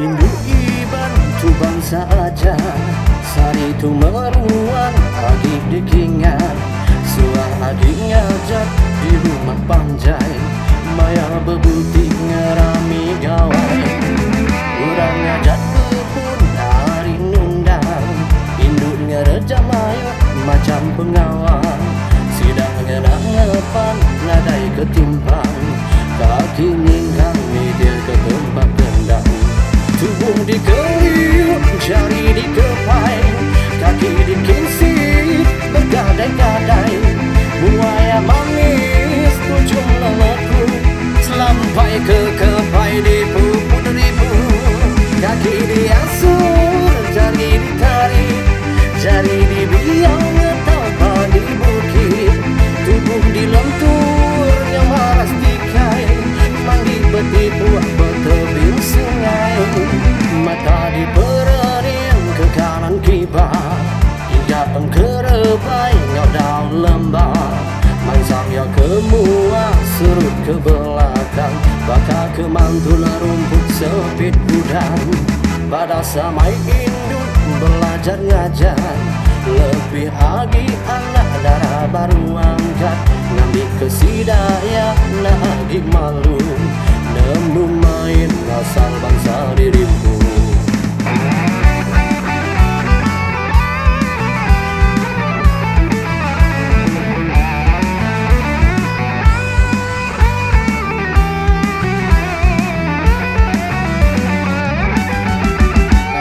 Induk bantu bangsa aja sari tu meruang agi dikingan suah agi ngajak di rumah panjai maya bebuti ngerami gawai urang ngajak kebun hari nundang induk ngereja mayu macam pengawal sidang ngenak ngepan ngadai ketimpang kaki ningkang media ke tempat kendang tubuh dikeliuk, jari dikepai, kaki dikinsip, bergadai-gadai. Buaya manis, ujung leleku, selampai ke kepai dipuput ribu. Kaki diasur, jari ditarik, jari dibiang atau di bukit. Tubuh dilentur, nyamaras dikai, mandi betipu bertebing sungai. Mata diperenin ke kanan kibah hingga engkerebai ngodau lembah mansang ya kemua surut ke belakang bakal ke mantul rumput sepit udang pada samai induk belajar ngajar lebih agi anak darah baru angkat ngambil kesidaya nagi malu nemu main asal bangsa dirimu.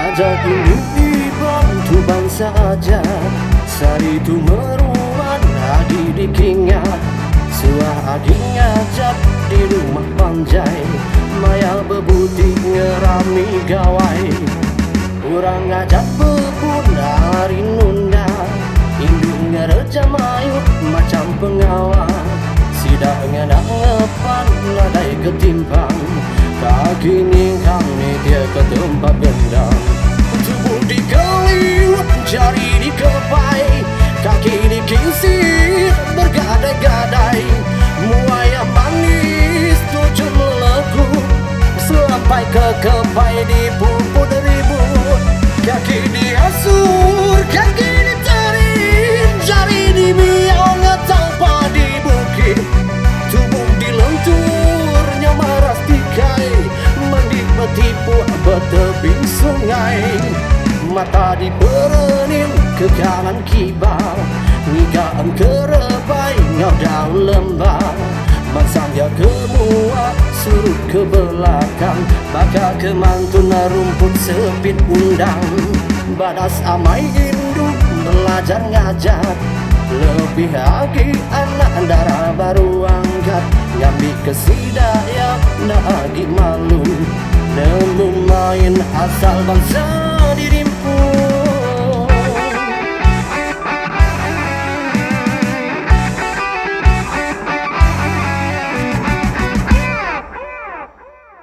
Ajak induk bantu bangsa aja sari tu meruan adi dikingat suah adi ngajak di rumah panjai maya bebuti ngerami gawai urang ngajak bebun hari nundang induk ngereja mayu macam pengawal sidang ngenak ngepan ngadai ketimpang kaki ningkang media ke tempat gendang tubuh dikeliuk, jari dikepai, kaki dikinsip, bergadai-gadai. Muaya manis, tujuh melekuk, selampai ke kepai dipuput ribut. Kaki diasur, kaki ditarik, jari dibiang tanpa di bukit. Tubuh dilentur, nyamaras dikai, mandi betipu bertebing sungai. Mata diperenin ke kanan kibau hingga engkerebai ngodau lembah mansang ya kemua surut ke belakang bakal ke mantun rumput sepit undang badas amai induk belajar ngajar lebih agi anak darah baru angkat ngambil kesidaya nagi malu nemu main asal bangsa dirimu.